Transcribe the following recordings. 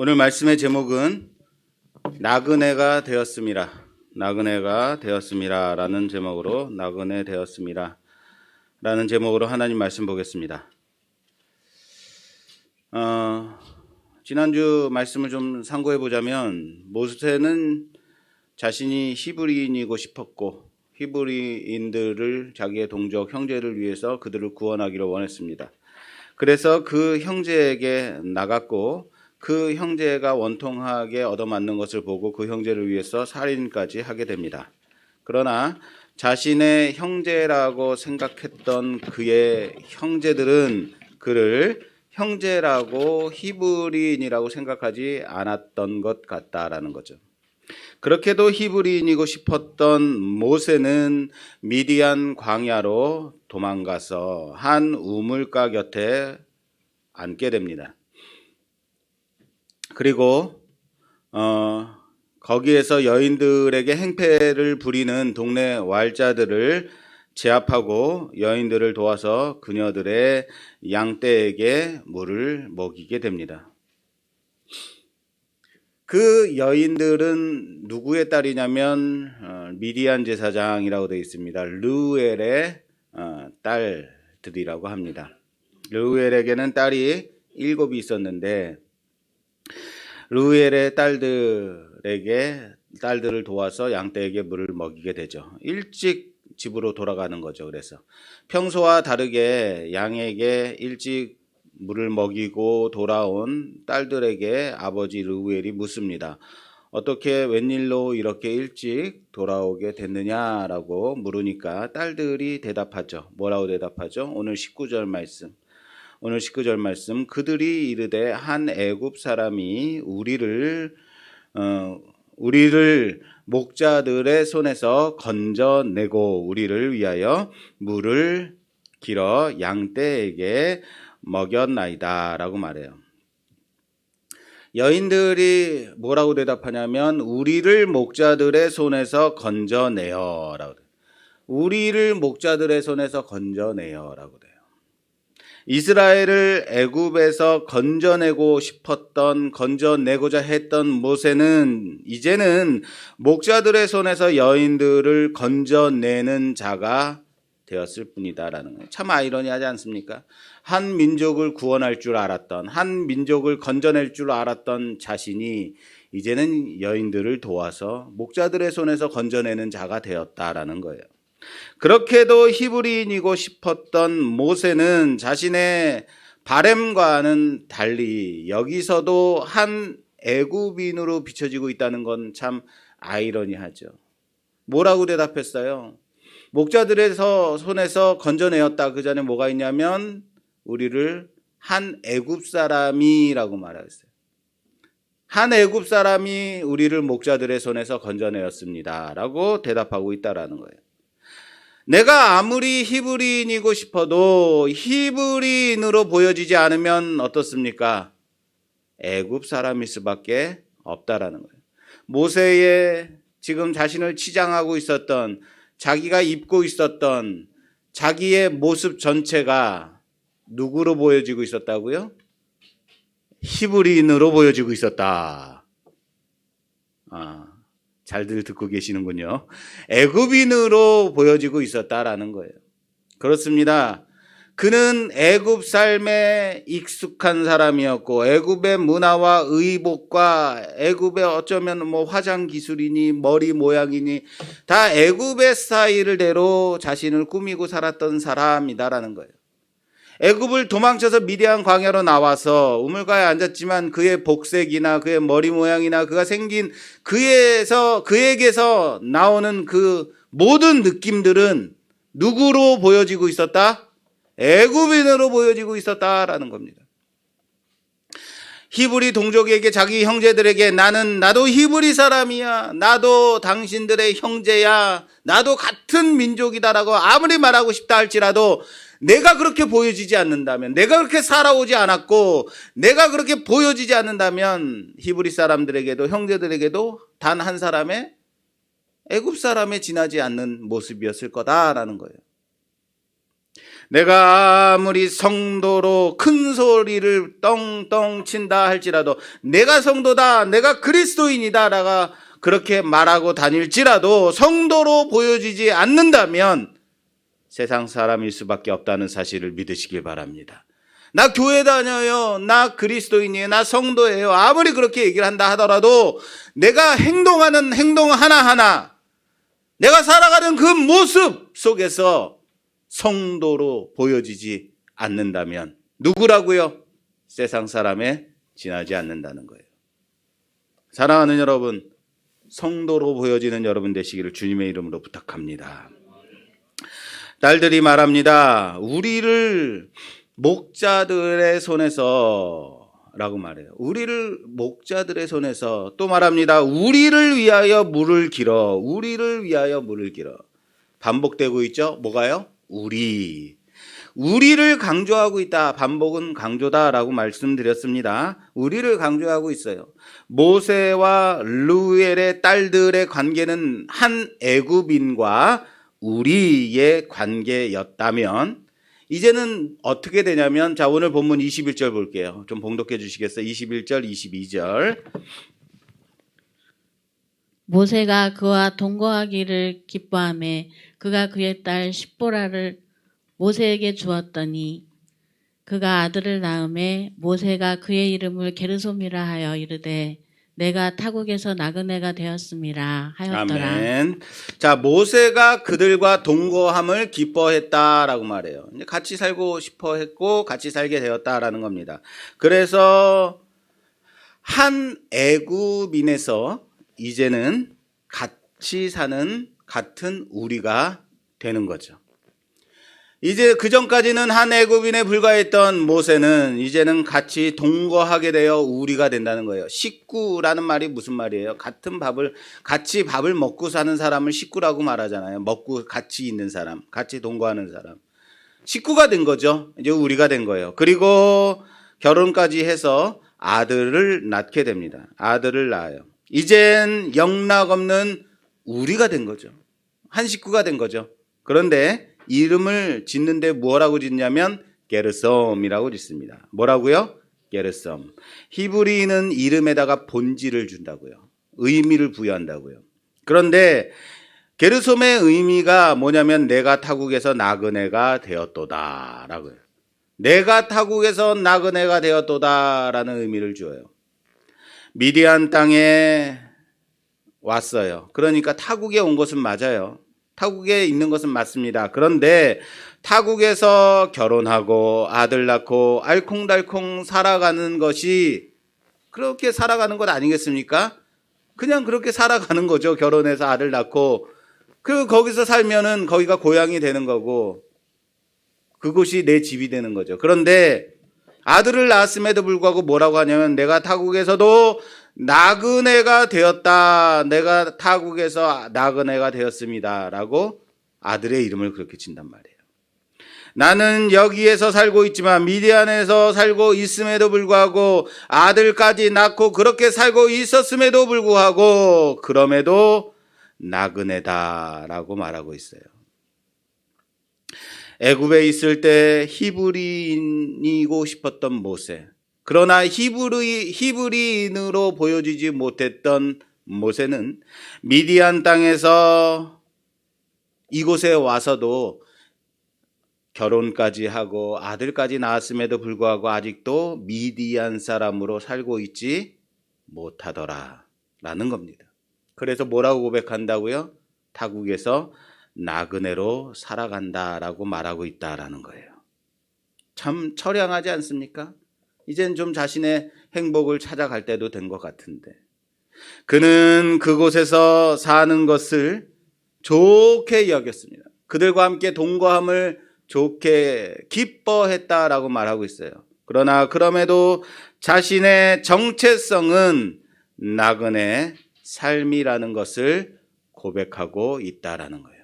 오늘 말씀의 제목은 나그네가 되었음이라. 나그네가 되었음이라 라는 제목으로 나그네 되었음이라 라는 제목으로 하나님 말씀 보겠습니다. 지난주 말씀을 좀 상고해 보자면 모세는 자신이 히브리인이고 싶었고 히브리인들을 자기의 동족 형제를 위해서 그들을 구원하기를 원했습니다. 그래서 그 형제에게 나갔고 그 형제가 원통하게 얻어맞는 것을 보고 그 형제를 위해서 살인까지 하게 됩니다. 그러나 자신의 형제라고 생각했던 그의 형제들은 그를 형제라고 히브리인이라고 생각하지 않았던 것 같다라는 거죠. 그렇게도 히브리인이고 싶었던 모세는 미디안 광야로 도망가서 한 우물가 곁에 앉게 됩니다. 그리고 거기에서 여인들에게 행패를 부리는 동네 말자들을 제압하고 여인들을 도와서 그녀들의 양떼에게 물을 먹이게 됩니다. 그 여인들은 누구의 딸이냐면 미디안 제사장이라고 되어 있습니다. 르우엘의 딸들이라고 합니다. 르우엘에게는 딸이 7이 있었는데 르우엘의 딸들을 도와서 양떼에게 물을 먹이게 되죠. 일찍 집으로 돌아가는 거죠. 그래서 평소와 다르게 양에게 일찍 물을 먹이고 돌아온 딸들에게 아버지 르우엘이 묻습니다. 어떻게 웬일로 이렇게 일찍 돌아오게 됐느냐라고 물으니까 딸들이 대답하죠. 뭐라고 대답하죠? 오늘 19절 말씀 그들이 이르되 한 애굽 사람이 우리를 목자들의 손에서 건져내고 우리를 위하여 물을 길어 양떼에게 먹였나이다 라고 말해요. 여인들이 뭐라고 대답하냐면 우리를 목자들의 손에서 건져내어 라고 돼요. 우리를 목자들의 손에서 건져내어 라고 돼요. 이스라엘을 애굽에서 건져내고자 했던 모세는 이제는 목자들의 손에서 여인들을 건져내는 자가 되었을 뿐이다라는 거예요. 참 아이러니하지 않습니까? 한 민족을 구원할 줄 알았던, 한 민족을 건져낼 줄 알았던 자신이 이제는 여인들을 도와서 목자들의 손에서 건져내는 자가 되었다라는 거예요. 그렇게도 히브리인이고 싶었던 모세는 자신의 바램과는 달리 여기서도 한 애굽인으로 비춰지고 있다는 건 참 아이러니하죠. 뭐라고 대답했어요? 목자들의 손에서 건져내었다. 그 전에 뭐가 있냐면 우리를 한 애굽 사람이라고 말했어요. 한 애굽 사람이 우리를 목자들의 손에서 건져내었습니다. 라고 대답하고 있다라는 거예요. 내가 아무리 히브리인이고 싶어도 히브리인으로 보여지지 않으면 어떻습니까? 애굽 사람일 수밖에 없다라는 거예요. 모세의 지금 자신을 치장하고 있었던 자기가 입고 있었던 자기의 모습 전체가 누구로 보여지고 있었다고요? 히브리인으로 보여지고 있었다. 잘들 듣고 계시는군요. 애굽인으로 보여지고 있었다라는 거예요. 그렇습니다. 그는 애굽 삶에 익숙한 사람이었고 애굽의 문화와 의복과 애굽의 어쩌면 화장 기술이니 머리 모양이니 다 애굽의 스타일대로 자신을 꾸미고 살았던 사람이다라는 거예요. 애굽을 도망쳐서 미디안 광야로 나와서 우물가에 앉았지만 그의 복색이나 그의 머리 모양이나 그가 생긴 그에게서 나오는 그 모든 느낌들은 누구로 보여지고 있었다? 애굽인으로 보여지고 있었다라는 겁니다. 히브리 동족에게 자기 형제들에게 나도 히브리 사람이야. 나도 당신들의 형제야. 나도 같은 민족이다라고 아무리 말하고 싶다 할지라도 내가 그렇게 보여지지 않는다면, 내가 그렇게 살아오지 않았고 내가 그렇게 보여지지 않는다면 히브리 사람들에게도 형제들에게도 단 한 사람의 애굽 사람에 지나지 않는 모습이었을 거다라는 거예요. 내가 아무리 성도로 큰 소리를 떵떵 친다 할지라도, 내가 성도다, 내가 그리스도인이다 라가 그렇게 말하고 다닐지라도 성도로 보여지지 않는다면 세상 사람일 수밖에 없다는 사실을 믿으시길 바랍니다. 나 교회 다녀요, 나 그리스도인이에요, 나 성도예요, 아무리 그렇게 얘기를 한다 하더라도 내가 행동하는 행동 하나하나, 내가 살아가는 그 모습 속에서 성도로 보여지지 않는다면 누구라고요? 세상 사람에 지나지 않는다는 거예요. 사랑하는 여러분, 성도로 보여지는 여러분 되시기를 주님의 이름으로 부탁합니다. 딸들이 말합니다. 우리를 목자들의 손에서 라고 말해요. 우리를 목자들의 손에서. 또 말합니다. 우리를 위하여 물을 길어. 우리를 위하여 물을 길어. 반복되고 있죠? 뭐가요? 우리를 강조하고 있다. 반복은 강조다라고 말씀드렸습니다. 우리를 강조하고 있어요. 모세와 르우엘의 딸들의 관계는 한 애굽인과 우리의 관계였다면 이제는 어떻게 되냐면, 자, 오늘 본문 21절 볼게요. 좀 봉독해 주시겠어요? 21절, 22절. 모세가 그와 동거하기를 기뻐하며 그가 그의 딸 십보라를 모세에게 주었더니 그가 아들을 낳음에 모세가 그의 이름을 게르솜이라 하여 이르되 내가 타국에서 나그네가 되었음이라 하였더라. 아멘. 자, 모세가 그들과 동거함을 기뻐했다라고 말해요. 이제 같이 살고 싶어 했고 같이 살게 되었다라는 겁니다. 그래서 한 애굽인에서 이제는 같이 사는 같은 우리가 되는 거죠. 이제 그 전까지는 한 애굽인에 불과했던 모세는 이제는 같이 동거하게 되어 우리가 된다는 거예요. 식구라는 말이 무슨 말이에요? 같이 밥을 먹고 사는 사람을 식구라고 말하잖아요. 먹고 같이 있는 사람, 같이 동거하는 사람. 식구가 된 거죠. 이제 우리가 된 거예요. 그리고 결혼까지 해서 아들을 낳게 됩니다. 아들을 낳아요. 이젠 영락 없는 우리가 된 거죠. 한 식구가 된 거죠. 그런데 이름을 짓는데 뭐라고 짓냐면 게르솜이라고 짓습니다. 뭐라고요? 게르솜. 히브리인은 이름에다가 본질을 준다고요. 의미를 부여한다고요. 그런데 게르솜의 의미가 뭐냐면 내가 타국에서 나그네가 되었도다라고요. 내가 타국에서 나그네가 되었도다라는 의미를 주어요. 미디안 땅에 왔어요. 그러니까 타국에 온 것은 맞아요. 타국에 있는 것은 맞습니다. 그런데 타국에서 결혼하고 아들 낳고 알콩달콩 살아가는 것이 그렇게 살아가는 것 아니겠습니까? 그냥 그렇게 살아가는 거죠. 결혼해서 아들 낳고 거기서 살면은 거기가 고향이 되는 거고 그곳이 내 집이 되는 거죠. 그런데 아들을 낳았음에도 불구하고 뭐라고 하냐면 내가 타국에서도 나그네가 되었다. 내가 타국에서 나그네가 되었습니다. 라고 아들의 이름을 그렇게 짓단 말이에요. 나는 여기에서 살고 있지만 미디안에서 살고 있음에도 불구하고 아들까지 낳고 그렇게 살고 있었음에도 불구하고 그럼에도 나그네다라고 말하고 있어요. 애굽에 있을 때 히브리인이고 싶었던 모세. 그러나 히브리인으로 보여지지 못했던 모세는 미디안 땅에서 이곳에 와서도 결혼까지 하고 아들까지 낳았음에도 불구하고 아직도 미디안 사람으로 살고 있지 못하더라라는 겁니다. 그래서 뭐라고 고백한다고요? 타국에서 나그네로 살아간다라고 말하고 있다라는 거예요. 참 처량하지 않습니까? 이젠 좀 자신의 행복을 찾아갈 때도 된 것 같은데 그는 그곳에서 사는 것을 좋게 여겼습니다. 그들과 함께 동거함을 좋게 기뻐했다라고 말하고 있어요. 그러나 그럼에도 자신의 정체성은 나그네 삶이라는 것을 고백하고 있다라는 거예요.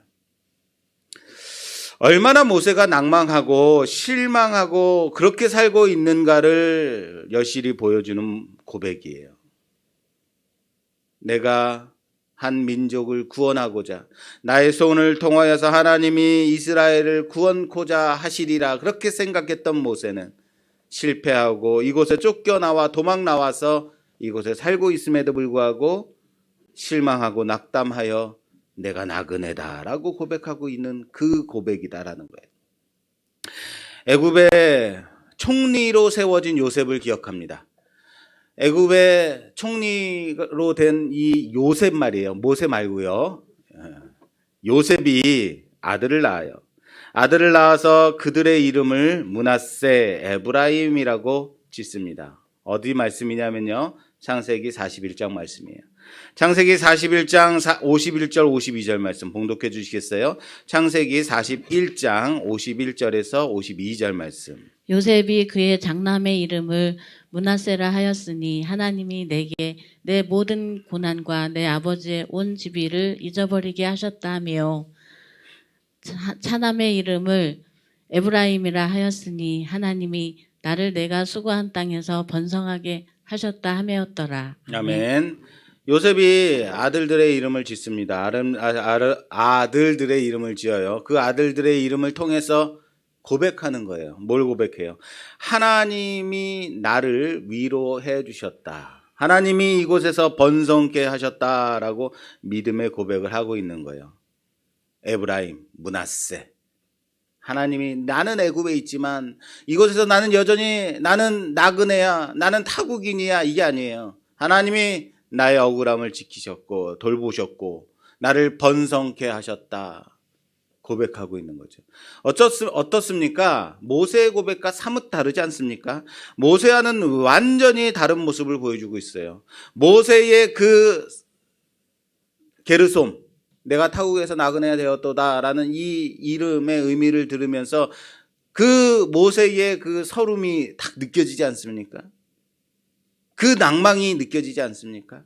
얼마나 모세가 낭망하고 실망하고 그렇게 살고 있는가를 여실히 보여주는 고백이에요. 내가 한 민족을 구원하고자 나의 손을 통하여서 하나님이 이스라엘을 구원코자 하시리라 그렇게 생각했던 모세는 실패하고 이곳에 쫓겨나와 도망 나와서 이곳에 살고 있음에도 불구하고 실망하고 낙담하여 내가 나그네다라고 고백하고 있는 그 고백이다라는 거예요. 애굽의 총리로 세워진 요셉을 기억합니다. 애굽의 총리로 된 이 요셉 말이에요. 모세 말고요. 요셉이 아들을 낳아요. 아들을 낳아서 그들의 이름을 므낫세 에브라임이라고 짓습니다. 어디 말씀이냐면요. 창세기 41장 말씀이에요. 창세기 41장 51절 52절 말씀 봉독해 주시겠어요? 창세기 41장 51절에서 52절 말씀. 요셉이 그의 장남의 이름을 므낫세라 하였으니 하나님이 내게 내 모든 고난과 내 아버지의 온 지비를 잊어버리게 하셨다며 차남의 이름을 에브라임이라 하였으니 하나님이 나를 내가 수고한 땅에서 번성하게 하셨다 하매였더라. 아멘. 요셉이 아들들의 이름을 짓습니다. 아들들의 이름을 지어요. 그 아들들의 이름을 통해서 고백하는 거예요. 뭘 고백해요? 하나님이 나를 위로해 주셨다. 하나님이 이곳에서 번성케 하셨다라고 믿음의 고백을 하고 있는 거예요. 에브라임, 므낫세. 하나님이 나는 애굽에 있지만 이곳에서 나는 여전히 나는 나그네야, 나는 타국인이야 이게 아니에요. 하나님이 나의 억울함을 지키셨고 돌보셨고 나를 번성케 하셨다. 고백하고 있는 거죠. 어떻습니까? 모세의 고백과 사뭇 다르지 않습니까? 모세와는 완전히 다른 모습을 보여주고 있어요. 모세의 그 게르솜, 내가 타국에서 나그네가 되었도다라는 이 이름의 의미를 들으면서 그 모세의 그 서름이 딱 느껴지지 않습니까? 그 낭망이 느껴지지 않습니까?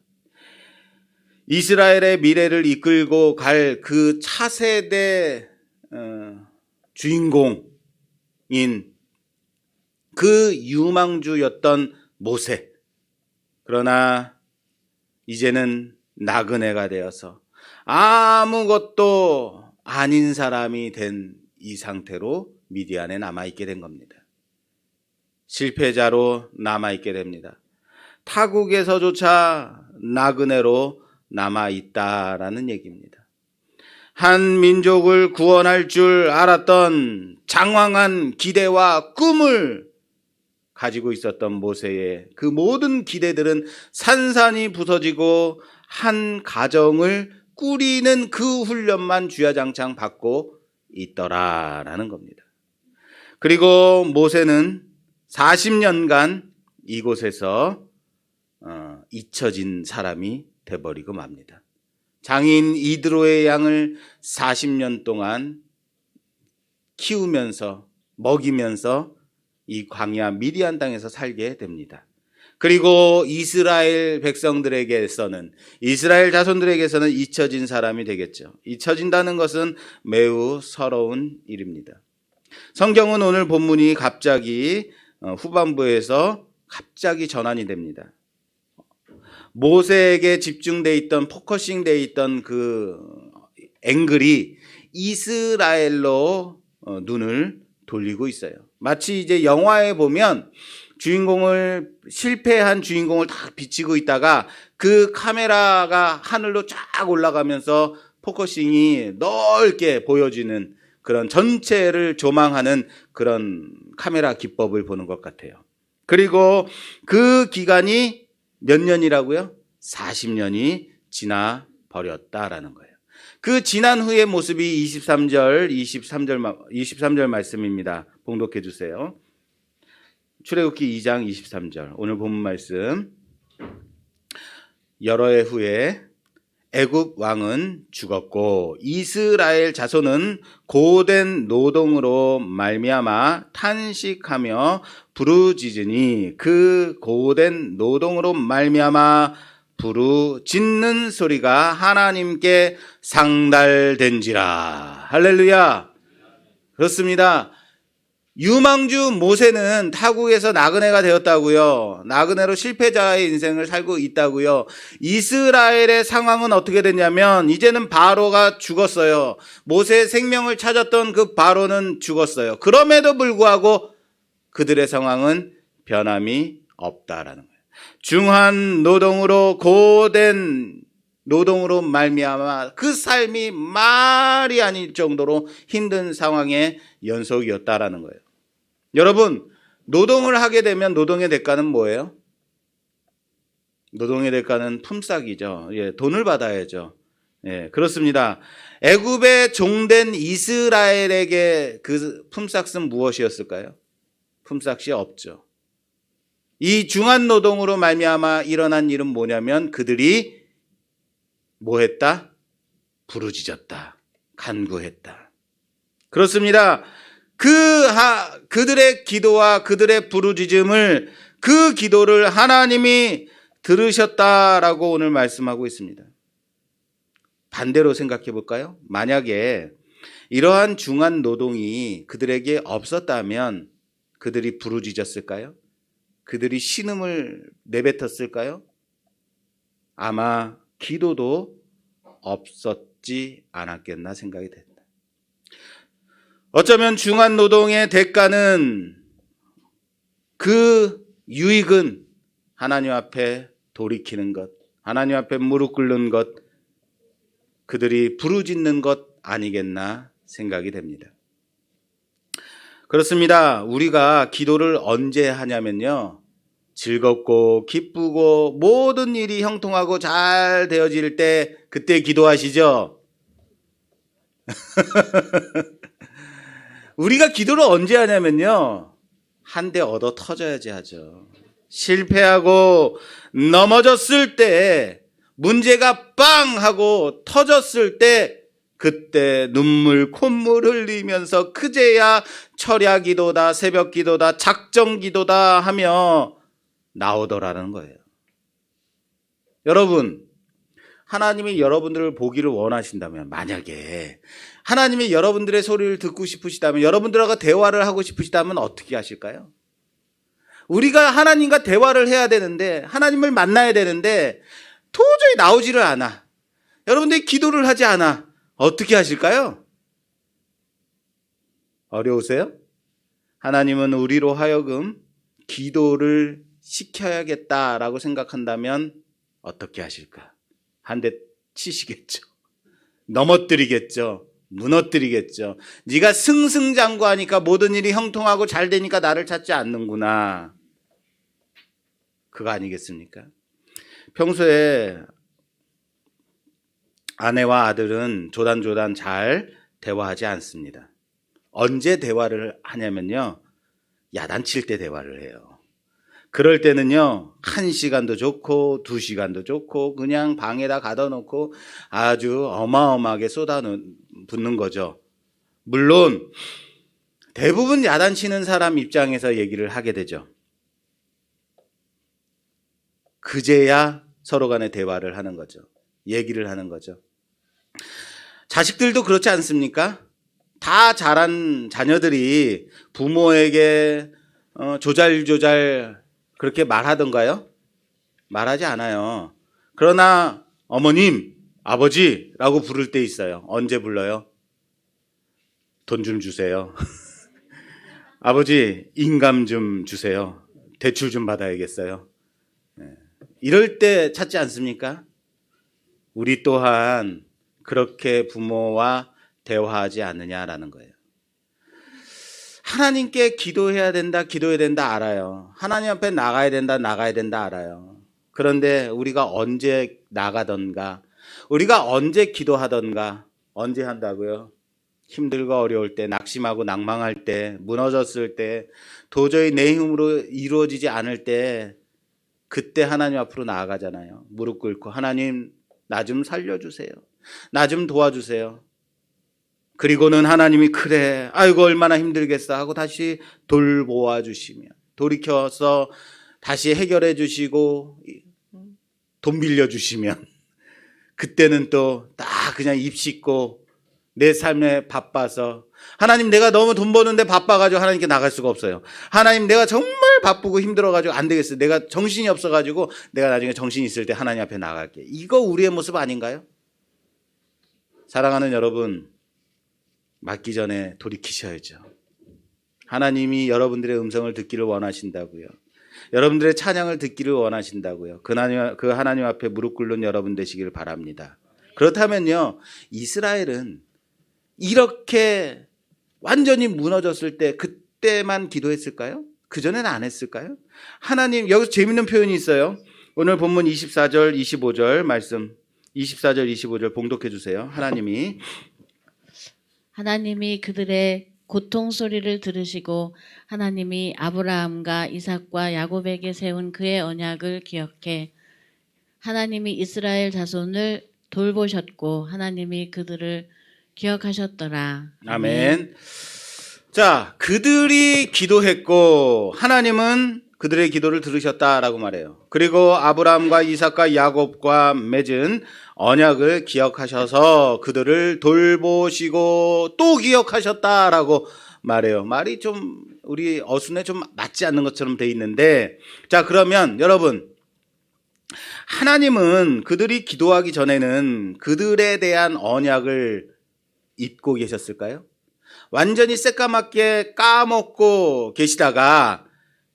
이스라엘의 미래를 이끌고 갈 그 차세대 주인공인 그 유망주였던 모세. 그러나 이제는 나그네가 되어서 아무것도 아닌 사람이 된 이 상태로 미디안에 남아있게 된 겁니다. 실패자로 남아있게 됩니다. 타국에서조차 나그네로 남아있다라는 얘기입니다. 한 민족을 구원할 줄 알았던 장황한 기대와 꿈을 가지고 있었던 모세의 그 모든 기대들은 산산이 부서지고 한 가정을 꾸리는 그 훈련만 주야장창 받고 있더라라는 겁니다. 그리고 모세는 40년간 이곳에서 잊혀진 사람이 돼버리고 맙니다. 장인 이드로의 양을 40년 동안 키우면서 먹이면서 이 광야 미디안 땅에서 살게 됩니다. 그리고 이스라엘 백성들에게서는 이스라엘 자손들에게서는 잊혀진 사람이 되겠죠. 잊혀진다는 것은 매우 서러운 일입니다. 성경은 오늘 본문이 갑자기 후반부에서 갑자기 전환이 됩니다. 모세에게 집중돼 있던 포커싱돼 있던 그 앵글이 이스라엘로 눈을 돌리고 있어요. 마치 이제 영화에 보면 실패한 주인공을 딱 비치고 있다가 그 카메라가 하늘로 쫙 올라가면서 포커싱이 넓게 보여지는 그런 전체를 조망하는 그런 카메라 기법을 보는 것 같아요. 그리고 그 기간이 몇 년이라고요? 40년이 지나 버렸다라는 거예요. 그 지난 후의 모습이 23절 말씀입니다. 봉독해 주세요. 출애굽기 2장 23절. 오늘 본문 말씀. 여러 해 후에 애굽 왕은 죽었고 이스라엘 자손은 고된 노동으로 말미암아 탄식하며 부르짖으니 그 고된 노동으로 말미암아 부르짖는 소리가 하나님께 상달된지라. 할렐루야. 그렇습니다. 유망주 모세는 타국에서 나그네가 되었다고요. 나그네로 실패자의 인생을 살고 있다고요. 이스라엘의 상황은 어떻게 됐냐면 이제는 바로가 죽었어요. 모세의 생명을 찾았던 그 바로는 죽었어요. 그럼에도 불구하고 그들의 상황은 변함이 없다라는 거예요. 중한 노동으로 고된 노동으로 말미암아 그 삶이 말이 아닐 정도로 힘든 상황의 연속이었다라는 거예요. 여러분, 노동을 하게 되면 노동의 대가는 뭐예요? 노동의 대가는 품삯이죠. 예, 돈을 받아야죠. 예, 그렇습니다. 애굽의 종된 이스라엘에게 그 품삯은 무엇이었을까요? 품삯이 없죠. 이 중한 노동으로 말미암아 일어난 일은 뭐냐면 그들이 뭐했다? 부르짖었다. 간구했다. 그렇습니다. 그들의 기도와 그들의 부르짖음을 그 기도를 하나님이 들으셨다라고 오늘 말씀하고 있습니다. 반대로 생각해 볼까요? 만약에 이러한 중한 노동이 그들에게 없었다면 그들이 부르짖었을까요? 그들이 신음을 내뱉었을까요? 아마 기도도 없었지 않았겠나 생각이 됩니다. 어쩌면 중한 노동의 대가는 그 유익은 하나님 앞에 돌이키는 것, 하나님 앞에 무릎 꿇는 것, 그들이 부르짖는 것 아니겠나 생각이 됩니다. 그렇습니다. 우리가 기도를 언제 하냐면요, 즐겁고 기쁘고 모든 일이 형통하고 잘 되어질 때 그때 기도하시죠. 우리가 기도를 언제 하냐면요, 한 대 얻어 터져야지 하죠. 실패하고 넘어졌을 때, 문제가 빵 하고 터졌을 때 그때 눈물 콧물 흘리면서 그제야 철야 기도다, 새벽 기도다, 작정 기도다 하며 나오더라는 거예요. 여러분, 하나님이 여러분들을 보기를 원하신다면, 만약에 하나님이 여러분들의 소리를 듣고 싶으시다면, 여러분들하고 대화를 하고 싶으시다면 어떻게 하실까요? 우리가 하나님과 대화를 해야 되는데, 하나님을 만나야 되는데 도저히 나오지를 않아. 여러분들이 기도를 하지 않아. 어떻게 하실까요? 어려우세요? 하나님은 우리로 하여금 기도를 시켜야겠다라고 생각한다면 어떻게 하실까? 한 대 치시겠죠. 넘어뜨리겠죠. 무너뜨리겠죠. 네가 승승장구하니까 모든 일이 형통하고 잘 되니까 나를 찾지 않는구나. 그거 아니겠습니까? 평소에 아내와 아들은 조단조단 잘 대화하지 않습니다. 언제 대화를 하냐면요, 야단칠 때 대화를 해요. 그럴 때는요, 1시간도 좋고 2시간도 좋고 그냥 방에다 가둬놓고 아주 어마어마하게 쏟아붓는 거죠. 물론 대부분 야단치는 사람 입장에서 얘기를 하게 되죠. 그제야 서로 간에 대화를 하는 거죠. 얘기를 하는 거죠. 자식들도 그렇지 않습니까? 다 자란 자녀들이 부모에게 조잘조잘 그렇게 말하던가요? 말하지 않아요. 그러나 어머님, 아버지라고 부를 때 있어요. 언제 불러요? 돈 좀 주세요. 아버지, 인감 좀 주세요. 대출 좀 받아야겠어요. 이럴 때 찾지 않습니까? 우리 또한 그렇게 부모와 대화하지 않느냐라는 거예요. 하나님께 기도해야 된다, 기도해야 된다 알아요. 하나님 앞에 나가야 된다, 나가야 된다 알아요. 그런데 우리가 언제 나가던가, 우리가 언제 기도하던가, 언제 한다고요? 힘들고 어려울 때, 낙심하고 낭망할 때, 무너졌을 때, 도저히 내 힘으로 이루어지지 않을 때, 그때 하나님 앞으로 나아가잖아요. 무릎 꿇고 하나님, 나 좀 살려주세요. 나 좀 도와주세요. 그리고는 하나님이 그래, 아이고 얼마나 힘들겠어 하고 다시 돌보아 주시면, 돌이켜서 다시 해결해 주시고 돈 빌려 주시면, 그때는 또 딱 그냥 입 씻고 내 삶에 바빠서. 하나님, 내가 너무 돈 버는데 바빠가지고 하나님께 나갈 수가 없어요. 하나님, 내가 정말 바쁘고 힘들어가지고 안 되겠어요. 내가 정신이 없어가지고 내가 나중에 정신이 있을 때 하나님 앞에 나갈게. 이거 우리의 모습 아닌가요? 사랑하는 여러분, 맞기 전에 돌이키셔야죠. 하나님이 여러분들의 음성을 듣기를 원하신다고요. 여러분들의 찬양을 듣기를 원하신다고요. 그 하나님 앞에 무릎 꿇는 여러분 되시기를 바랍니다. 그렇다면요, 이스라엘은 이렇게 완전히 무너졌을 때 그때만 기도했을까요? 그전에는 안 했을까요? 하나님, 여기서 재밌는 표현이 있어요. 오늘 본문 24절 25절 말씀, 24절 25절 봉독해 주세요. 하나님이 그들의 고통 소리를 들으시고 하나님이 아브라함과 이삭과 야곱에게 세운 그의 언약을 기억해 하나님이 이스라엘 자손을 돌보셨고 하나님이 그들을 기억하셨더라. 아멘. 자, 그들이 기도했고 하나님은 그들의 기도를 들으셨다라고 말해요. 그리고 아브라함과 이삭과 야곱과 맺은 언약을 기억하셔서 그들을 돌보시고 또 기억하셨다라고 말해요. 말이 좀 우리 어순에 좀 맞지 않는 것처럼 돼 있는데, 자, 그러면 여러분, 하나님은 그들이 기도하기 전에는 그들에 대한 언약을 잊고 계셨을까요? 완전히 새까맣게 까먹고 계시다가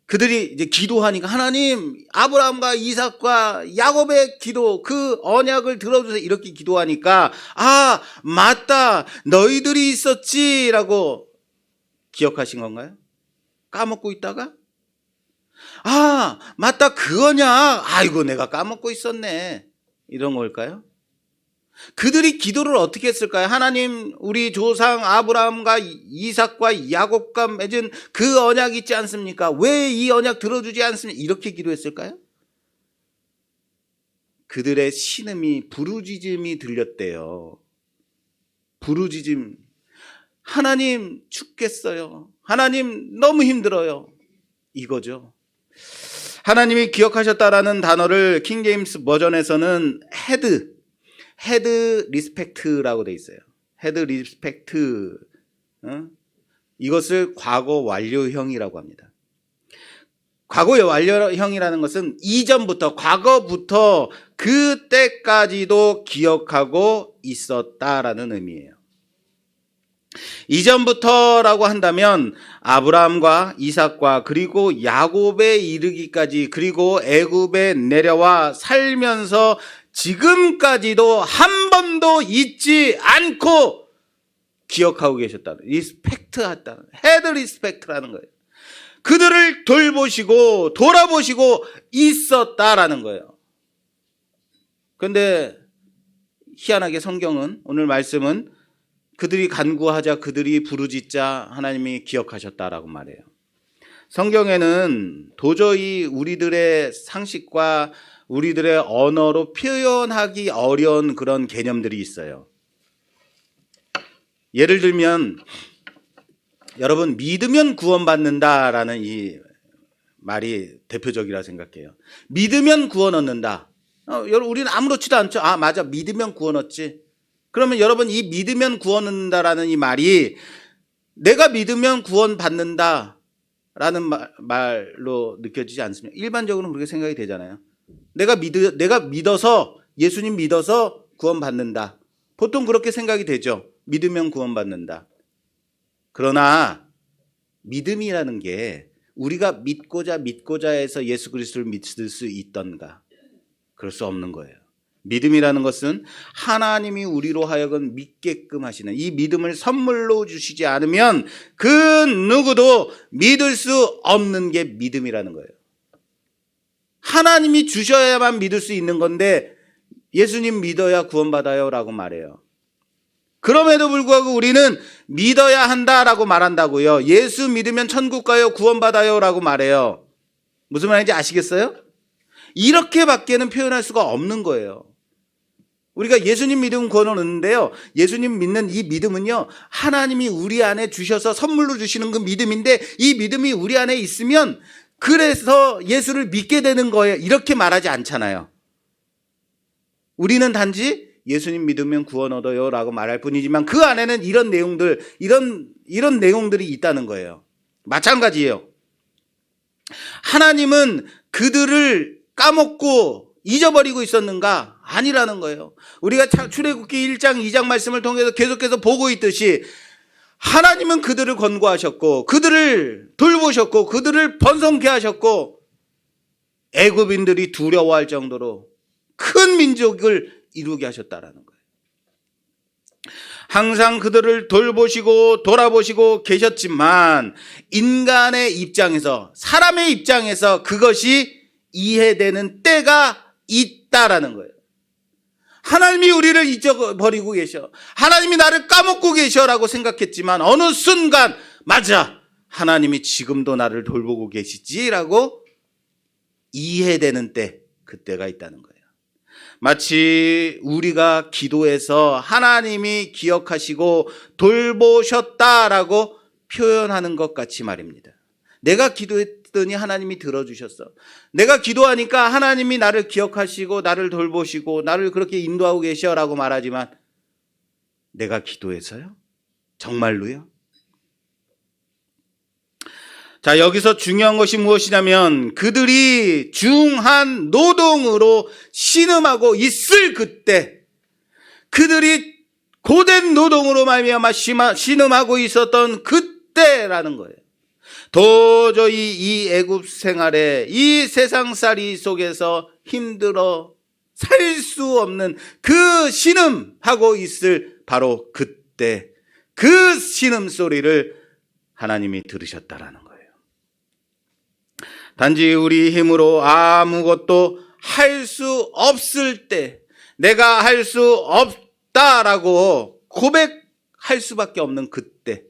그들이 이제 기도하니까 하나님, 아브라함과 이삭과 야곱의 기도, 그 언약을 들어주세요. 이렇게 기도하니까 아, 맞다, 너희들이 있었지라고 기억하신 건가요? 까먹고 있다가 아, 맞다, 그 언약, 아이고 내가 까먹고 있었네, 이런 걸까요? 그들이 기도를 어떻게 했을까요? 하나님, 우리 조상 아브라함과 이삭과 야곱과 맺은 그 언약 있지 않습니까? 왜 이 언약 들어주지 않습니까? 이렇게 기도했을까요? 그들의 신음이, 부르짖음이 들렸대요. 부르짖음. 하나님, 죽겠어요. 하나님, 너무 힘들어요. 이거죠. 하나님이 기억하셨다라는 단어를 킹제임스 버전에서는 헤드 리스펙트라고 돼 있어요. 헤드 리스펙트. 이것을 과거 완료형이라고 합니다. 과거 완료형이라는 것은 이전부터, 과거부터 그때까지도 기억하고 있었다라는 의미예요. 이전부터라고 한다면 아브라함과 이삭과 그리고 야곱에 이르기까지, 그리고 애굽에 내려와 살면서 지금까지도 한 번도 잊지 않고 기억하고 계셨다는, 리스펙트했다는, 헤드 리스펙트라는 거예요. 그들을 돌보시고 돌아보시고 있었다라는 거예요. 그런데 희한하게 성경은, 오늘 말씀은 그들이 간구하자, 그들이 부르짖자 하나님이 기억하셨다라고 말해요. 성경에는 도저히 우리들의 상식과 우리들의 언어로 표현하기 어려운 그런 개념들이 있어요. 예를 들면, 여러분, 믿으면 구원받는다라는 이 말이 대표적이라 생각해요. 믿으면 구원 얻는다. 여러분, 우리는 아무렇지도 않죠. 아, 맞아, 믿으면 구원 얻지. 그러면 여러분, 이 믿으면 구원 얻는다라는 이 말이 내가 믿으면 구원 받는다라는 말로 느껴지지 않습니까? 일반적으로는 그렇게 생각이 되잖아요. 내가 믿어서, 예수님 믿어서 구원 받는다. 보통 그렇게 생각이 되죠. 믿으면 구원 받는다. 그러나 믿음이라는 게 우리가 믿고자 해서 예수 그리스도를 믿을 수 있던가? 그럴 수 없는 거예요. 믿음이라는 것은 하나님이 우리로 하여금 믿게끔 하시는, 이 믿음을 선물로 주시지 않으면 그 누구도 믿을 수 없는 게 믿음이라는 거예요. 하나님이 주셔야만 믿을 수 있는 건데 예수님 믿어야 구원받아요 라고 말해요. 그럼에도 불구하고 우리는 믿어야 한다라고 말한다고요. 예수 믿으면 천국 가요, 구원받아요 라고 말해요. 무슨 말인지 아시겠어요? 이렇게밖에는 표현할 수가 없는 거예요. 우리가 예수님 믿으면 구원을 얻는데요, 예수님 믿는 이 믿음은요, 하나님이 우리 안에 주셔서 선물로 주시는 그 믿음인데, 이 믿음이 우리 안에 있으면 그래서 예수를 믿게 되는 거예요. 이렇게 말하지 않잖아요. 우리는 단지 예수님 믿으면 구원 얻어요 라고 말할 뿐이지만 그 안에는 이런 내용들, 이런 내용들이 있다는 거예요. 마찬가지예요. 하나님은 그들을 까먹고 잊어버리고 있었는가? 아니라는 거예요. 우리가 출애굽기 1장 2장 말씀을 통해서 계속해서 보고 있듯이 하나님은 그들을 권고하셨고 그들을 돌보셨고 그들을 번성케 하셨고 애굽인들이 두려워할 정도로 큰 민족을 이루게 하셨다라는 거예요. 항상 그들을 돌보시고 돌아보시고 계셨지만 인간의 입장에서, 사람의 입장에서 그것이 이해되는 때가 있다라는 거예요. 하나님이 우리를 잊어버리고 계셔, 하나님이 나를 까먹고 계셔라고 생각했지만 어느 순간 맞아, 하나님이 지금도 나를 돌보고 계시지라고 이해되는 때, 그때가 있다는 거예요. 마치 우리가 기도해서 하나님이 기억하시고 돌보셨다라고 표현하는 것 같이 말입니다. 내가 기도했더니 하나님이 들어주셨어. 내가 기도하니까 하나님이 나를 기억하시고 나를 돌보시고 나를 그렇게 인도하고 계셔라고 말하지만 내가 기도해서요? 정말로요? 자, 여기서 중요한 것이 무엇이냐면 그들이 중한 노동으로 신음하고 있을 그때, 그들이 고된 노동으로 말미암아 신음하고 있었던 그때라는 거예요. 도저히 이 애굽 생활에, 이 세상살이 속에서 힘들어 살 수 없는 그 신음하고 있을 바로 그때, 그 신음 소리를 하나님이 들으셨다라는 거예요. 단지 우리 힘으로 아무것도 할 수 없을 때, 내가 할 수 없다라고 고백할 수밖에 없는 그때,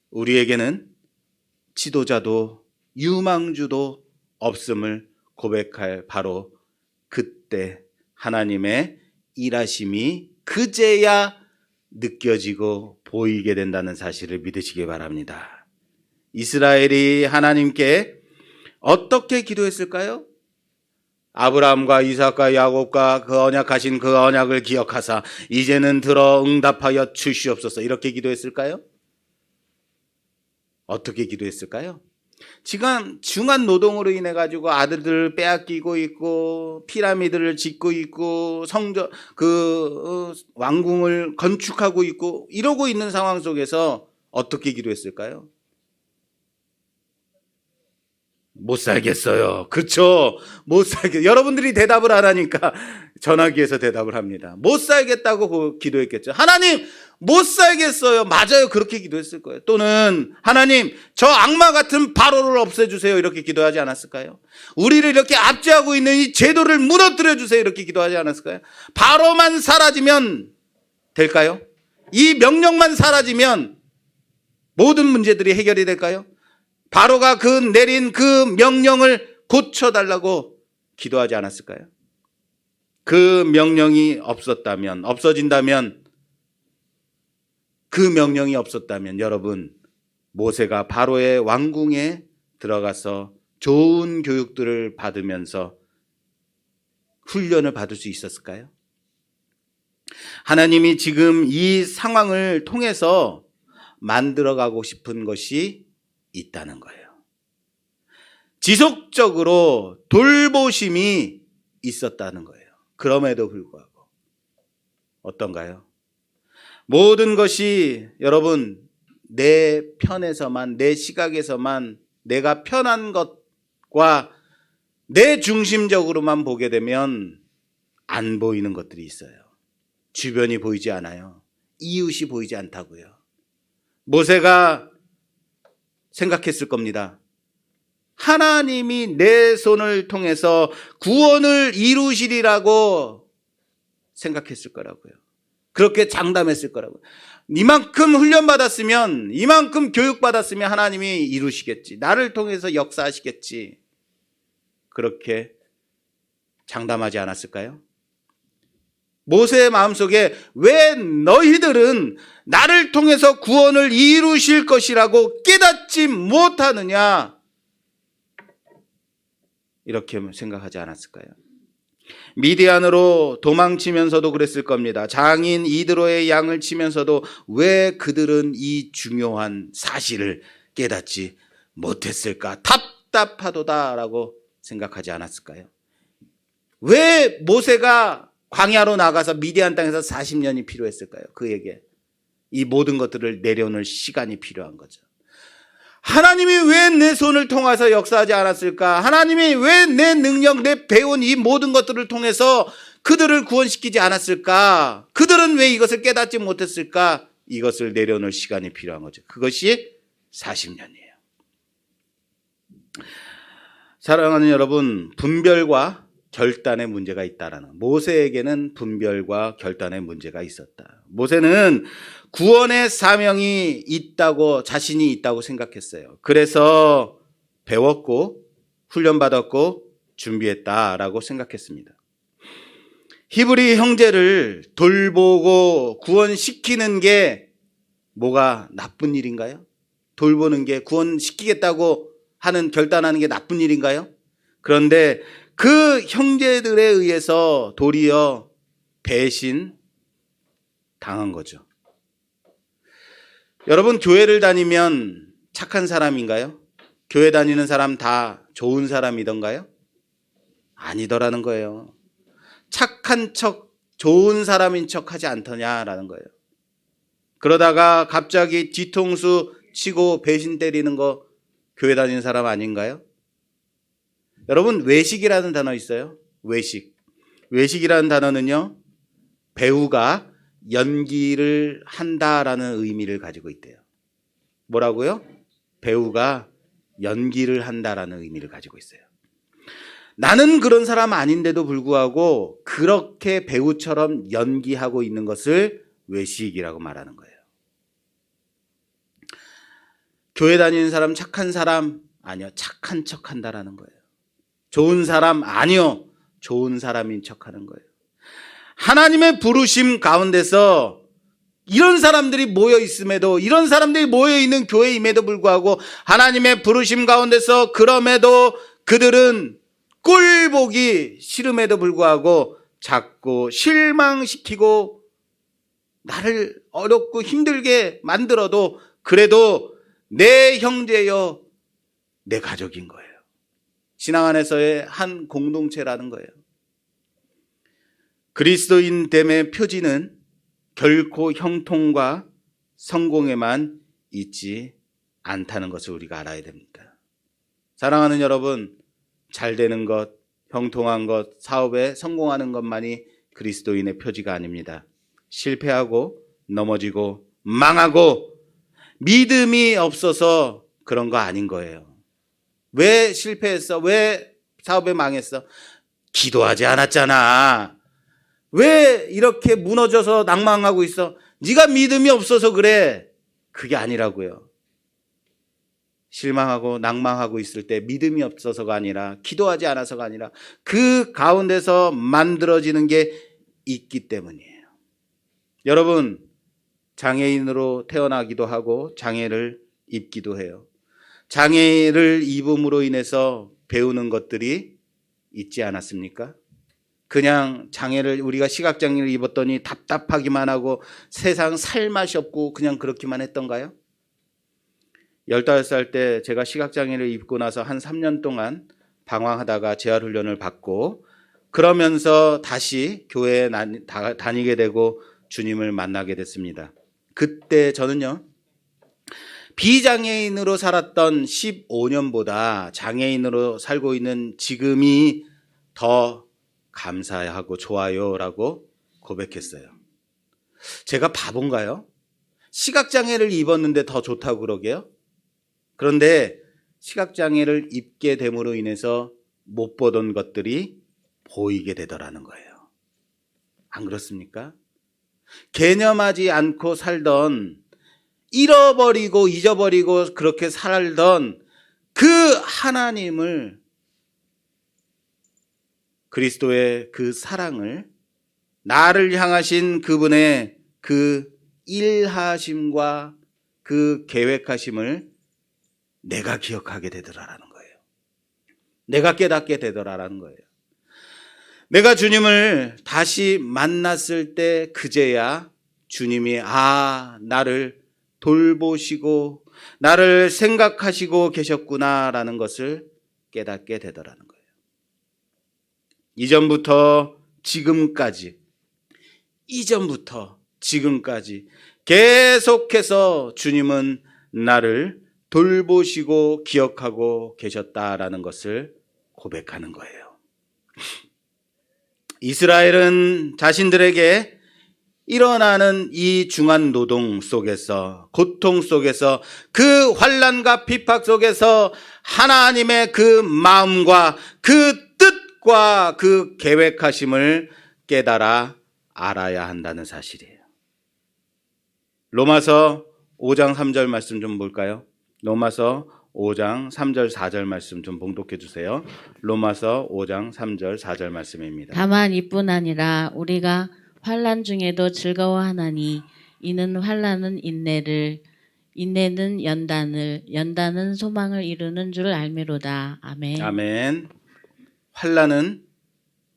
우리에게는 지도자도 유망주도 없음을 고백할 바로 그때 하나님의 일하심이 그제야 느껴지고 보이게 된다는 사실을 믿으시기 바랍니다. 이스라엘이 하나님께 어떻게 기도했을까요? 아브라함과 이삭과 야곱과 그 언약하신 그 언약을 기억하사 이제는 들어 응답하여 주시옵소서, 이렇게 기도했을까요? 어떻게 기도했을까요? 지금 중한 노동으로 인해 가지고 아들들을 빼앗기고 있고 피라미드를 짓고 있고 성전 왕궁을 건축하고 있고 이러고 있는 상황 속에서 어떻게 기도했을까요? 못 살겠어요. 그렇죠? 못 살겠. 여러분들이 대답을 안 하니까 전화기에서 대답을 합니다. 못 살겠다고 기도했겠죠. 하나님, 못 살겠어요. 맞아요. 그렇게 기도했을 거예요. 또는 하나님, 저 악마 같은 바로를 없애주세요. 이렇게 기도하지 않았을까요? 우리를 이렇게 압제하고 있는 이 제도를 무너뜨려 주세요. 이렇게 기도하지 않았을까요? 바로만 사라지면 될까요? 이 명령만 사라지면 모든 문제들이 해결이 될까요? 바로가 내린 그 명령을 고쳐달라고 기도하지 않았을까요? 그 명령이 없어진다면, 그 명령이 없었다면 여러분, 모세가 바로의 왕궁에 들어가서 좋은 교육들을 받으면서 훈련을 받을 수 있었을까요? 하나님이 지금 이 상황을 통해서 만들어가고 싶은 것이 있다는 거예요. 지속적으로 돌보심이 있었다는 거예요. 그럼에도 불구하고 어떤가요? 모든 것이 여러분 내 편에서만, 내 시각에서만, 내가 편한 것과 내 중심적으로만 보게 되면 안 보이는 것들이 있어요. 주변이 보이지 않아요. 이웃이 보이지 않다고요. 모세가 생각했을 겁니다. 하나님이 내 손을 통해서 구원을 이루시리라고 생각했을 거라고요. 그렇게 장담했을 거라고요. 이만큼 훈련받았으면, 이만큼 교육받았으면 하나님이 이루시겠지. 나를 통해서 역사하시겠지. 그렇게 장담하지 않았을까요? 모세의 마음속에 왜 너희들은 나를 통해서 구원을 이루실 것이라고 깨닫지 못하느냐, 이렇게 생각하지 않았을까요? 미디안으로 도망치면서도 그랬을 겁니다. 장인 이드로의 양을 치면서도 왜 그들은 이 중요한 사실을 깨닫지 못했을까? 답답하도다라고 생각하지 않았을까요? 왜 모세가 광야로 나가서 미디안 땅에서 40년이 필요했을까요? 그에게 이 모든 것들을 내려놓을 시간이 필요한 거죠. 하나님이 왜 내 손을 통해서 역사하지 않았을까? 하나님이 왜 내 능력, 내 배운 이 모든 것들을 통해서 그들을 구원시키지 않았을까? 그들은 왜 이것을 깨닫지 못했을까? 이것을 내려놓을 시간이 필요한 거죠. 그것이 40년이에요. 사랑하는 여러분, 분별과 결단의 문제가 있다라는, 모세에게는 분별과 결단의 문제가 있었다. 모세는 구원의 사명이 있다고, 자신이 있다고 생각했어요. 그래서 배웠고 훈련받았고 준비했다라고 생각했습니다. 히브리 형제를 돌보고 구원시키는 게 뭐가 나쁜 일인가요? 돌보는 게, 구원시키겠다고 하는, 결단하는 게 나쁜 일인가요? 그런데 그 형제들에 의해서 도리어 배신 당한 거죠. 여러분, 교회를 다니면 착한 사람인가요? 교회 다니는 사람 다 좋은 사람이던가요? 아니더라는 거예요. 착한 척, 좋은 사람인 척 하지 않더냐라는 거예요. 그러다가 갑자기 뒤통수 치고 배신 때리는 거 교회 다니는 사람 아닌가요? 여러분, 외식이라는 단어 있어요. 외식. 외식이라는 단어는요, 배우가 연기를 한다라는 의미를 가지고 있대요. 뭐라고요? 배우가 연기를 한다라는 의미를 가지고 있어요. 나는 그런 사람 아닌데도 불구하고 그렇게 배우처럼 연기하고 있는 것을 외식이라고 말하는 거예요. 교회 다니는 사람 착한 사람 아니요, 착한 척 한다라는 거예요. 좋은 사람 아니요, 좋은 사람인 척하는 거예요. 하나님의 부르심 가운데서 이런 사람들이 모여 있음에도, 이런 사람들이 모여 있는 교회임에도 불구하고 하나님의 부르심 가운데서 그럼에도 그들은 꼴 보기 싫음에도 불구하고 자꾸 실망시키고 나를 어렵고 힘들게 만들어도 그래도 내 형제여, 내 가족인 거예요. 신앙 안에서의 한 공동체라는 거예요. 그리스도인됨의 표지는 결코 형통과 성공에만 있지 않다는 것을 우리가 알아야 됩니다. 사랑하는 여러분, 잘 되는 것, 형통한 것, 사업에 성공하는 것만이 그리스도인의 표지가 아닙니다. 실패하고 넘어지고 망하고 믿음이 없어서 그런 거 아닌 거예요. 왜 실패했어? 왜 사업에 망했어? 기도하지 않았잖아. 왜 이렇게 무너져서 낭망하고 있어? 네가 믿음이 없어서 그래. 그게 아니라고요. 실망하고 낭망하고 있을 때 믿음이 없어서가 아니라, 기도하지 않아서가 아니라 그 가운데서 만들어지는 게 있기 때문이에요. 여러분, 장애인으로 태어나기도 하고 장애를 입기도 해요. 장애를 입음으로 인해서 배우는 것들이 있지 않았습니까? 그냥 장애를, 우리가 시각장애를 입었더니 답답하기만 하고 세상 살 맛이 없고 그냥 그렇기만 했던가요? 15살 때 제가 시각장애를 입고 나서 한 3년 동안 방황하다가 재활훈련을 받고 그러면서 다시 교회에 다니게 되고 주님을 만나게 됐습니다. 그때 저는요, 비장애인으로 살았던 15년보다 장애인으로 살고 있는 지금이 더 감사하고 좋아요라고 고백했어요. 제가 바본가요? 시각장애를 입었는데 더 좋다고 그러게요? 그런데 시각장애를 입게 됨으로 인해서 못 보던 것들이 보이게 되더라는 거예요. 안 그렇습니까? 개념하지 않고 살던, 잃어버리고 잊어버리고 그렇게 살던 그 하나님을, 그리스도의 그 사랑을, 나를 향하신 그분의 그 일하심과 그 계획하심을 내가 기억하게 되더라라는 거예요. 내가 깨닫게 되더라라는 거예요. 내가 주님을 다시 만났을 때 그제야 주님이 나를 돌보시고 나를 생각하시고 계셨구나라는 것을 깨닫게 되더라는 거예요. 이전부터 지금까지 계속해서 주님은 나를 돌보시고 기억하고 계셨다라는 것을 고백하는 거예요. 이스라엘은 자신들에게 일어나는 이 중한 노동 속에서, 고통 속에서, 그 환난과 핍박 속에서 하나님의 그 마음과 그 뜻과 그 계획하심을 깨달아 알아야 한다는 사실이에요. 로마서 5장 3절 말씀 좀 볼까요? 로마서 5장 3절 4절 말씀 좀 봉독해 주세요. 로마서 5장 3절 4절 말씀입니다. 다만 이뿐 아니라 우리가 환난 중에도 즐거워하나니 이는 환난은 인내를, 인내는 연단을, 연단은 소망을 이루는 줄 알미로다. 아멘. 아멘.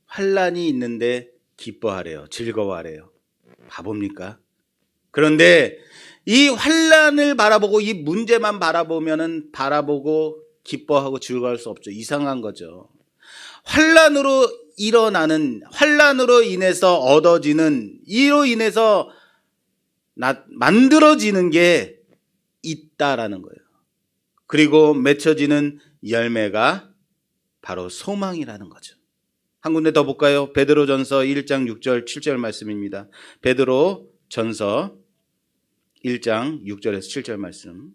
환난이 있는데 기뻐하래요. 즐거워하래요. 바보입니까? 그런데 이 환난을 바라보고 이 문제만 바라보고 기뻐하고 즐거워할 수 없죠. 이상한 거죠. 환난으로 인해서 얻어지는, 이로 인해서 만들어지는 게 있다라는 거예요. 그리고 맺혀지는 열매가 바로 소망이라는 거죠. 한 군데 더 볼까요? 베드로전서 1장 6절 7절 말씀입니다. 베드로전서 1장 6절에서 7절 말씀.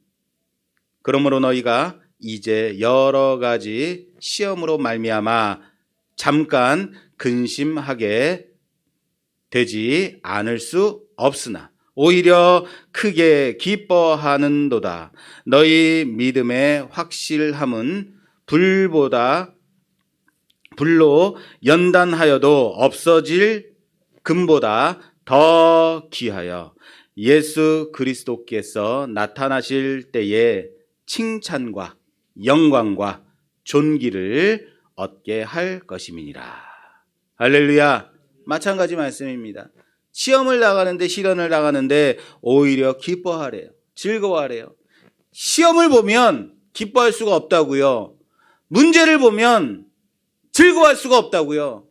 그러므로 너희가 이제 여러 가지 시험으로 말미암아 잠깐 근심하게 되지 않을 수 없으나 오히려 크게 기뻐하는도다. 너희 믿음의 확실함은 불로 연단하여도 없어질 금보다 더 귀하여 예수 그리스도께서 나타나실 때에 칭찬과 영광과 존귀를 얻게 할 것임이니라. 할렐루야. 마찬가지 말씀입니다. 시련을 나가는데 오히려 기뻐하래요. 즐거워하래요. 시험을 보면 기뻐할 수가 없다고요. 문제를 보면 즐거워할 수가 없다고요.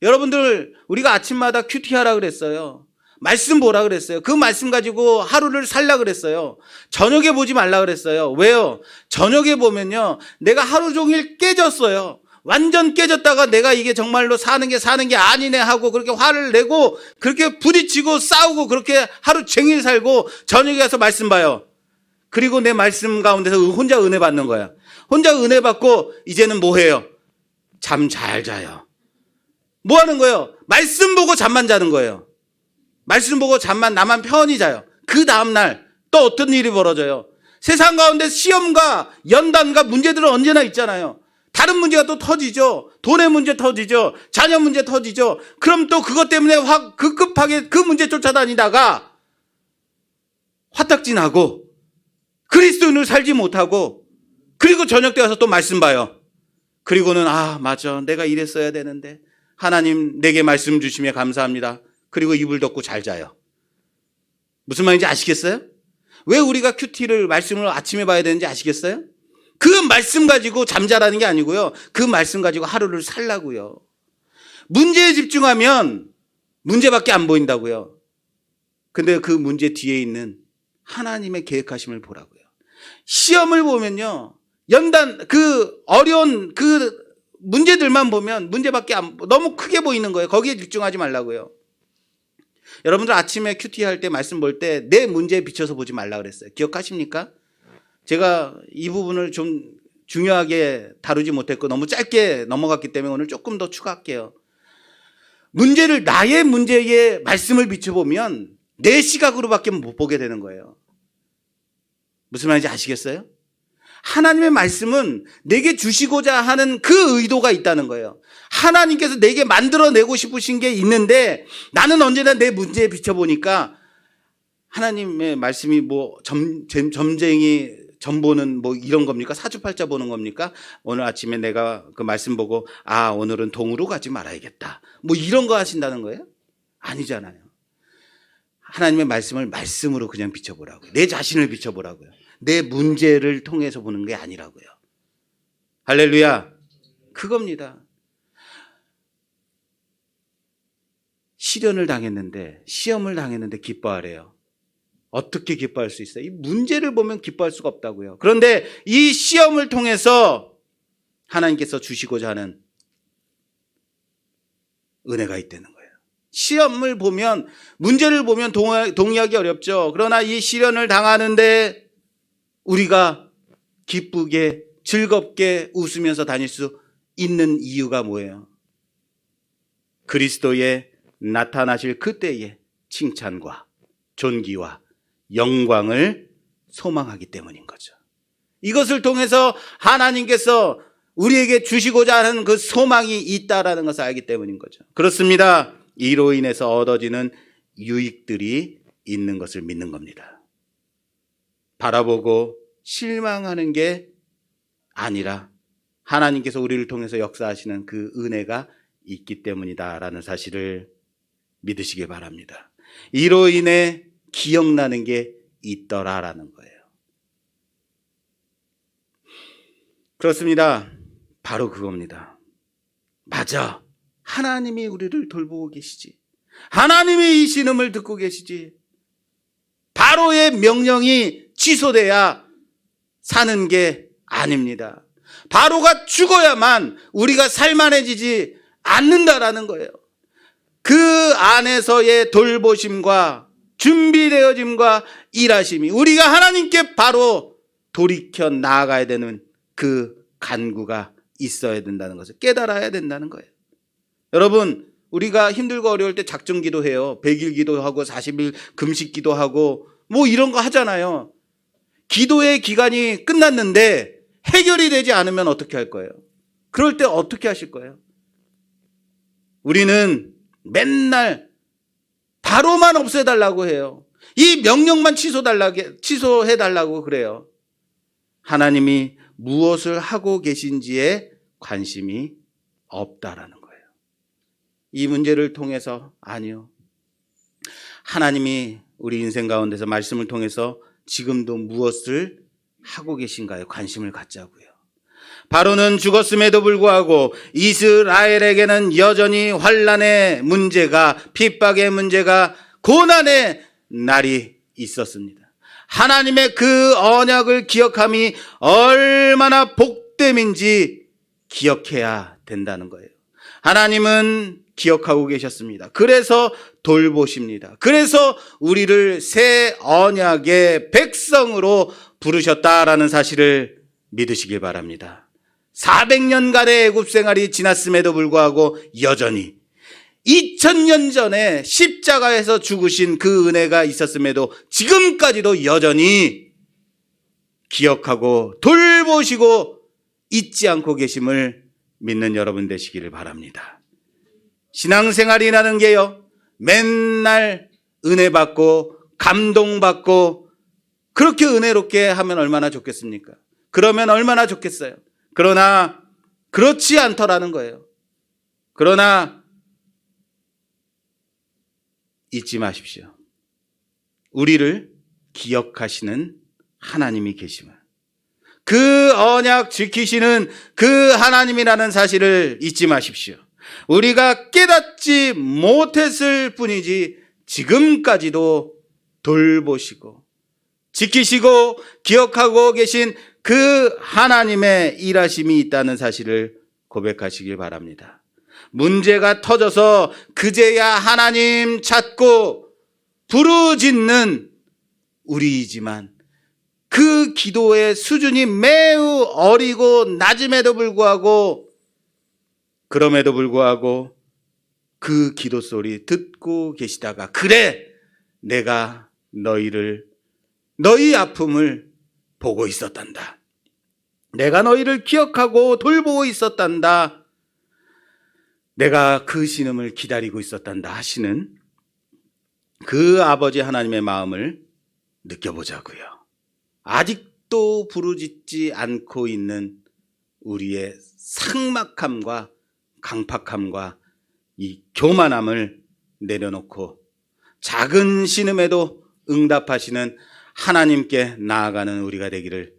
여러분들, 우리가 아침마다 큐티하라 그랬어요. 말씀 보라 그랬어요. 그 말씀 가지고 하루를 살라 그랬어요. 저녁에 보지 말라 그랬어요. 왜요? 저녁에 보면요, 내가 하루 종일 깨졌어요. 완전 깨졌다가 내가 이게 정말로 사는 게 아니네 하고 그렇게 화를 내고 그렇게 부딪히고 싸우고 그렇게 하루 종일 살고 저녁에 가서 말씀 봐요. 그리고 내 말씀 가운데서 혼자 은혜 받는 거야. 혼자 은혜 받고 이제는 뭐 해요? 잠 잘 자요. 뭐 하는 거예요? 말씀 보고 잠만 자는 거예요. 말씀 보고 나만 편히 자요. 그 다음날 또 어떤 일이 벌어져요? 세상 가운데 시험과 연단과 문제들은 언제나 있잖아요. 다른 문제가 또 터지죠. 돈의 문제 터지죠. 자녀 문제 터지죠. 그럼 또 그것 때문에 급하게 그 문제 쫓아다니다가 화딱지나고 그리스도인으로 살지 못하고 그리고 저녁 때 와서 또 말씀 봐요. 그리고는 맞아, 내가 이랬어야 되는데 하나님 내게 말씀 주시며 감사합니다. 그리고 이불 덮고 잘 자요. 무슨 말인지 아시겠어요? 왜 우리가 큐티를 말씀을 아침에 봐야 되는지 아시겠어요? 그 말씀 가지고 잠자라는 게 아니고요. 그 말씀 가지고 하루를 살라고요. 문제에 집중하면 문제밖에 안 보인다고요. 근데 그 문제 뒤에 있는 하나님의 계획하심을 보라고요. 시험을 보면요, 어려운 그 문제들만 보면 문제밖에 너무 크게 보이는 거예요. 거기에 집중하지 말라고요. 여러분들 아침에 큐티 할 때 말씀 볼 때 내 문제에 비춰서 보지 말라 그랬어요. 기억하십니까? 제가 이 부분을 좀 중요하게 다루지 못했고 너무 짧게 넘어갔기 때문에 오늘 조금 더 추가할게요. 나의 문제에 말씀을 비춰보면 내 시각으로밖에 못 보게 되는 거예요. 무슨 말인지 아시겠어요? 하나님의 말씀은 내게 주시고자 하는 그 의도가 있다는 거예요. 하나님께서 내게 만들어내고 싶으신 게 있는데 나는 언제나 내 문제에 비춰보니까 하나님의 말씀이 점쟁이 점 보는 뭐 이런 겁니까? 사주팔자 보는 겁니까? 오늘 아침에 내가 그 말씀 보고 오늘은 동으로 가지 말아야겠다. 뭐 이런 거 하신다는 거예요? 아니잖아요. 하나님의 말씀을 말씀으로 그냥 비춰보라고요. 내 자신을 비춰보라고요. 내 문제를 통해서 보는 게 아니라고요. 할렐루야. 그겁니다. 시련을 당했는데, 시험을 당했는데 기뻐하래요. 어떻게 기뻐할 수 있어요? 이 문제를 보면 기뻐할 수가 없다고요. 그런데 이 시험을 통해서 하나님께서 주시고자 하는 은혜가 있다는 거예요. 시험을 보면, 문제를 보면 동의하기 어렵죠. 그러나 이 시련을 당하는데 우리가 기쁘게 즐겁게 웃으면서 다닐 수 있는 이유가 뭐예요? 그리스도의 나타나실 그때의 칭찬과 존귀와 영광을 소망하기 때문인 거죠. 이것을 통해서 하나님께서 우리에게 주시고자 하는 그 소망이 있다라는 것을 알기 때문인 거죠. 그렇습니다. 이로 인해서 얻어지는 유익들이 있는 것을 믿는 겁니다. 바라보고 실망하는 게 아니라 하나님께서 우리를 통해서 역사하시는 그 은혜가 있기 때문이다라는 사실을 믿으시기 바랍니다. 이로 인해 기억나는 게 있더라라는 거예요. 그렇습니다. 바로 그겁니다. 맞아. 하나님이 우리를 돌보고 계시지. 하나님이 이 신음을 듣고 계시지. 바로의 명령이 취소돼야 사는 게 아닙니다. 바로가 죽어야만 우리가 살만해지지 않는다라는 거예요. 그 안에서의 돌보심과 준비되어짐과 일하심이 우리가 하나님께 바로 돌이켜 나아가야 되는 그 간구가 있어야 된다는 것을 깨달아야 된다는 거예요. 여러분, 우리가 힘들고 어려울 때 작정기도 해요. 100일 기도하고 40일 금식 기도하고 뭐 이런 거 하잖아요. 기도의 기간이 끝났는데 해결이 되지 않으면 어떻게 할 거예요? 그럴 때 어떻게 하실 거예요? 우리는 맨날 바로만 없애달라고 해요. 이 명령만 취소해달라고 그래요. 하나님이 무엇을 하고 계신지에 관심이 없다라는 거예요. 이 문제를 통해서 아니요. 하나님이 우리 인생 가운데서 말씀을 통해서 지금도 무엇을 하고 계신가요? 관심을 갖자고요. 바로는 죽었음에도 불구하고 이스라엘에게는 여전히 환난의 문제가, 핍박의 문제가, 고난의 날이 있었습니다. 하나님의 그 언약을 기억함이 얼마나 복됨인지 기억해야 된다는 거예요. 하나님은 기억하고 계셨습니다. 그래서 돌보십니다. 그래서 우리를 새 언약의 백성으로 부르셨다라는 사실을 믿으시길 바랍니다. 400년간의 애굽 생활이 지났음에도 불구하고 여전히 2000년 전에 십자가에서 죽으신 그 은혜가 있었음에도 지금까지도 여전히 기억하고 돌보시고 잊지 않고 계심을 믿는 여러분 되시기를 바랍니다. 신앙생활이라는 게요, 맨날 은혜 받고 감동받고 그렇게 은혜롭게 하면 얼마나 좋겠습니까? 그러면 얼마나 좋겠어요. 그러나 그렇지 않더라는 거예요. 그러나 잊지 마십시오. 우리를 기억하시는 하나님이 계심을, 그 언약 지키시는 그 하나님이라는 사실을 잊지 마십시오. 우리가 깨닫지 못했을 뿐이지 지금까지도 돌보시고 지키시고 기억하고 계신 그 하나님의 일하심이 있다는 사실을 고백하시길 바랍니다. 문제가 터져서 그제야 하나님 찾고 부르짖는 우리이지만 그 기도의 수준이 매우 어리고 낮음에도 불구하고, 그럼에도 불구하고 그 기도 소리 듣고 계시다가, 그래 내가 너희 아픔을 보고 있었단다, 내가 너희를 기억하고 돌보고 있었단다, 내가 그 신음을 기다리고 있었단다 하시는 그 아버지 하나님의 마음을 느껴보자고요. 아직도 입도 부르짖지 않고 있는 우리의 삭막함과 강팍함과 이 교만함을 내려놓고 작은 신음에도 응답하시는 하나님께 나아가는 우리가 되기를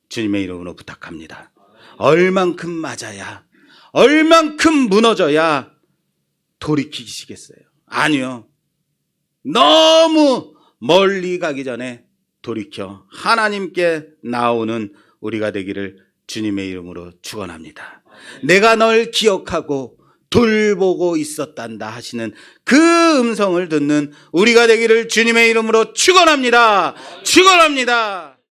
주님의 이름으로 부탁합니다. 얼만큼 맞아야, 얼만큼 무너져야 돌이키시겠어요? 아니요. 너무 멀리 가기 전에 돌이켜 하나님께 나오는 우리가 되기를 주님의 이름으로 축원합니다. 내가 널 기억하고 돌보고 있었단다 하시는 그 음성을 듣는 우리가 되기를 주님의 이름으로 축원합니다. 축원합니다.